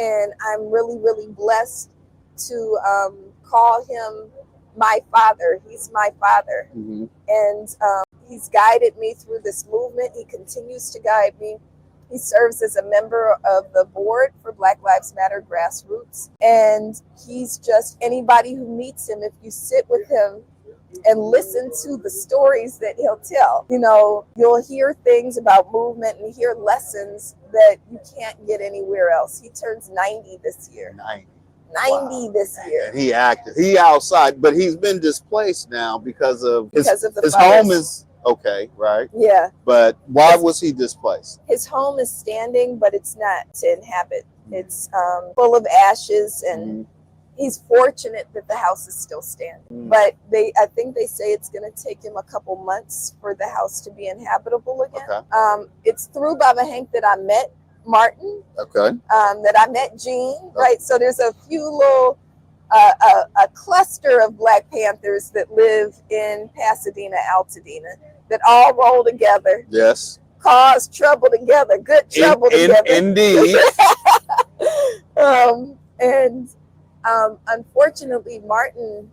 and I'm really, really blessed to call him my father. He's my father. And he's guided me through this movement. He continues to guide me. He serves as a member of the board for Black Lives Matter Grassroots. And he's just, anybody who meets him, if you sit with him and listen to the stories that he'll tell, you know, you'll hear things about movement and hear lessons that you can't get anywhere else. He turns 90 this year. 90 wow. This year. And he active. He outside, but he's been displaced now because of his fires. Home is okay, right? Yeah. But why was he displaced? His home is standing, but it's not to inhabit. It's full of ashes, and he's fortunate that the house is still standing. But I think they say it's going to take him a couple months for the house to be inhabitable again. Okay. It's through Baba Hank that I met Martin. Okay. That I met Jean. Right. So there's a few little a cluster of Black Panthers that live in Pasadena, Altadena, that all roll together. Yes. Cause trouble together. Good trouble together. Indeed. Unfortunately, Martin,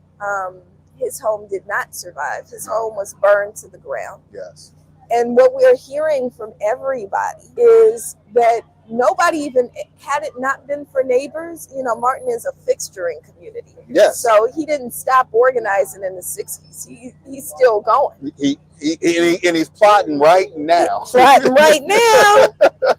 his home did not survive. His home was burned to the ground. Yes. And what we're hearing from everybody is that nobody, even had it not been for neighbors, you know, Martin is a fixture in community. Yes. So he didn't stop organizing in the 60s. He's still going. He's plotting right now. Plotting right now.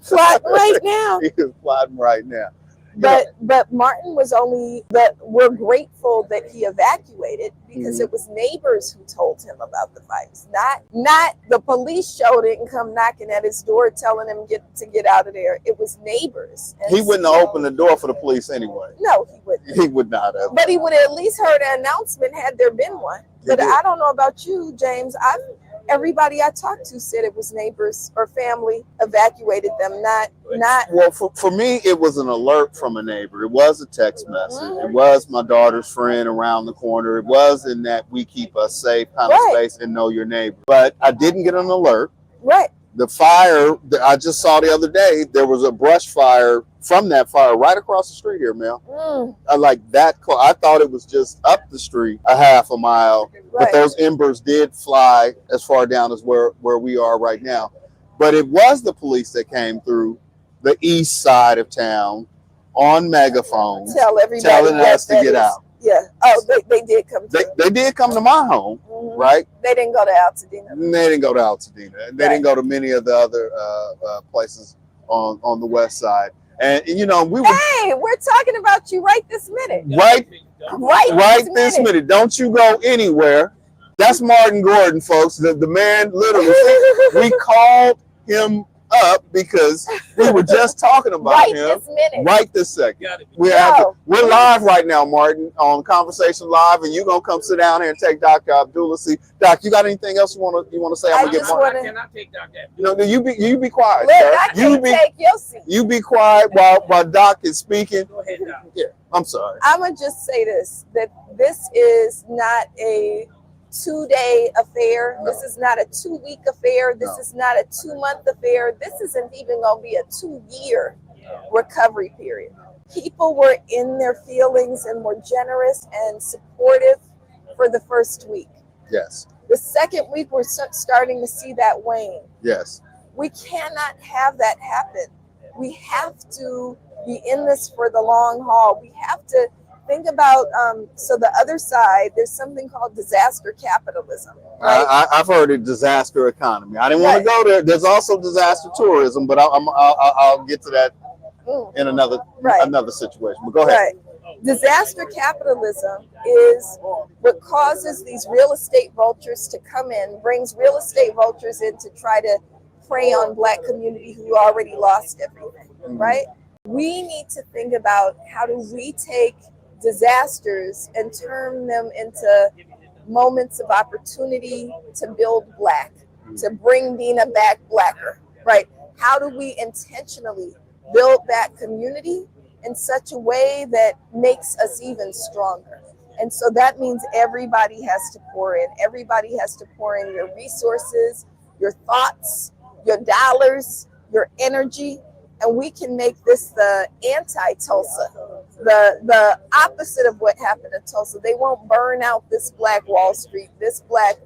Plotting right now. He is plotting right now. But Martin was only, but we're grateful that he evacuated because it was neighbors who told him about the fires. Not the police showed it and come knocking at his door telling him to get out of there. It was neighbors. And he wouldn't have opened the door for the police anyway. No, he wouldn't. He would not have. But he would have at least heard an announcement had there been one. But I don't know about you, James. Everybody I talked to said it was neighbors or family evacuated them, not. Well, for me, it was an alert from a neighbor. It was a text message. It was my daughter's friend around the corner. It was in that we keep us safe kind of space and know your neighbor. But I didn't get an alert. Right. The fire that I just saw the other day, there was a brush fire from that fire right across the street here, Mel. I like that. I thought it was just up the street a half a mile, but those embers did fly as far down as where we are right now. But it was the police that came through the east side of town on megaphones, telling us to get out. Yeah. Oh, they did come. They did come to my home, right? They didn't go to Altadena. They didn't go to Altadena. They didn't go to many of the other places on the west side. And you know, Hey, we're talking about you right this minute. Right this minute. Don't you go anywhere. That's Martin Gordon, folks. The man, literally, we called him up because we were just talking about him this minute. Right this second. We're live right now, Martin, on Conversation Live, and you're gonna come sit down here and take Dr. Abdullah. See, Doc, you got anything else you want to say? I'm gonna get Martin. I cannot take Dr. No, you be quiet. Look, I can't take your seat. You be quiet while Doc is speaking. Go ahead, Doc. Yeah, I'm sorry. I'm gonna just say this: that this is not a 2-day affair. No. This is not a 2-week affair. This is not a 2-month affair. This isn't even going to be a 2-year recovery period. People were in their feelings and were generous and supportive for the first week. Yes. The second week, we're starting to see that wane. Yes. We cannot have that happen. We have to be in this for the long haul. We have to think about, so the other side, there's something called disaster capitalism. Right? I've heard of disaster economy. I didn't want to go there. There's also disaster tourism, but I'll get to that in another situation. But go ahead. Right. Disaster capitalism is what causes these real estate vultures to come in, brings real estate vultures in to try to prey on Black community who already lost everything, right? We need to think about how do we take disasters and turn them into moments of opportunity to build Black, to bring Dina back Blacker, right? How do we intentionally build that community in such a way that makes us even stronger? And so that means everybody has to pour in. Everybody has to pour in your resources, your thoughts, your dollars, your energy. and we can make this the anti-Tulsa, the opposite of what happened in Tulsa. They won't burn out this Black Wall Street, this Black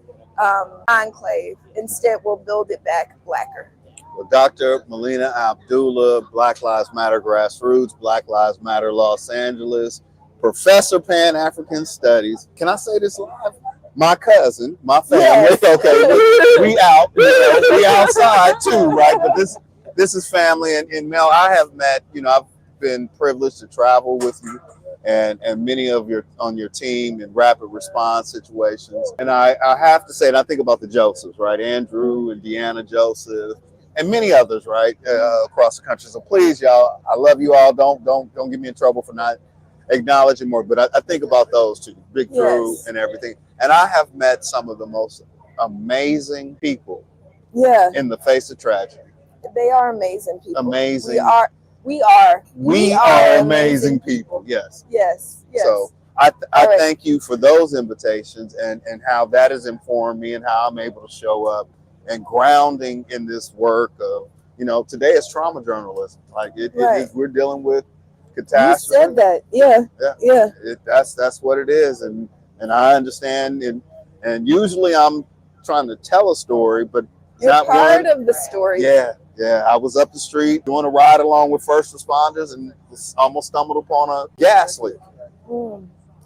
enclave. Instead, we'll build it back blacker. Well, Dr. Melina Abdullah, Black Lives Matter Grassroots, Black Lives Matter Los Angeles, Professor Pan-African Studies. Can I say this live? My cousin, my family. Yes. Okay, we out. We outside too, right? But this is family. And Mel, I have met. I've been privileged to travel with you and many of on your team in rapid response situations. And I have to say, and I think about the Josephs, right? Andrew and Deanna Joseph, and many others, right, across the country. So please, y'all, I love you all. Don't get me in trouble for not acknowledging more. But I think about those two, Big Drew Yes. and everything. And I have met some of the most amazing people in the face of tragedy. They are amazing people. Amazing. We are amazing people. Yes. Yes. So I thank you for those invitations and how that has informed me and how I'm able to show up and grounding in this work of, today is trauma journalism. Like it is, we're dealing with catastrophe. You said that. Yeah. That's what it is. And I understand. And usually I'm trying to tell a story, but you're not part of the story. Yeah. I was up the street doing a ride along with first responders and almost stumbled upon a gas leak.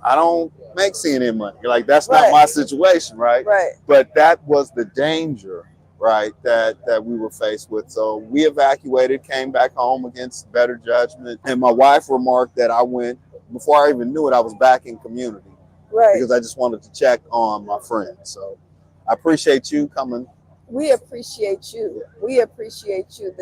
I don't make CNN money. Like, that's not my situation, right? Right. But that was the danger, right, that we were faced with. So we evacuated, came back home against better judgment. And my wife remarked that before I even knew it, I was back in community. Right. Because I just wanted to check on my friends. So I appreciate you coming. We appreciate you. We appreciate you.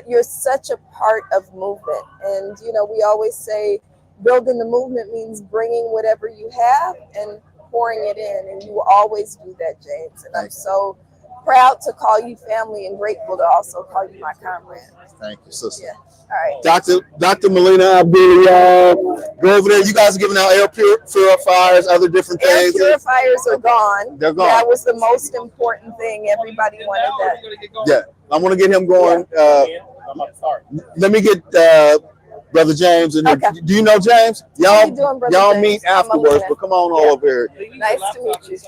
You're such a part of movement. And, we always say building the movement means bringing whatever you have and pouring it in. And you always do that, James. And I'm so proud to call you family and grateful to also call you my comrade. Thank you, sister. Yeah. All right. Dr. Melina Abdullah, go over there. You guys are giving out air purifiers, other different things. Air purifiers are gone. They're gone. That was the most important thing. Everybody wanted that. Yeah, I want to get him going. Let me get Brother James in here. Okay. Do you know James? Y'all meet afterwards, but come on over here. Nice to meet you.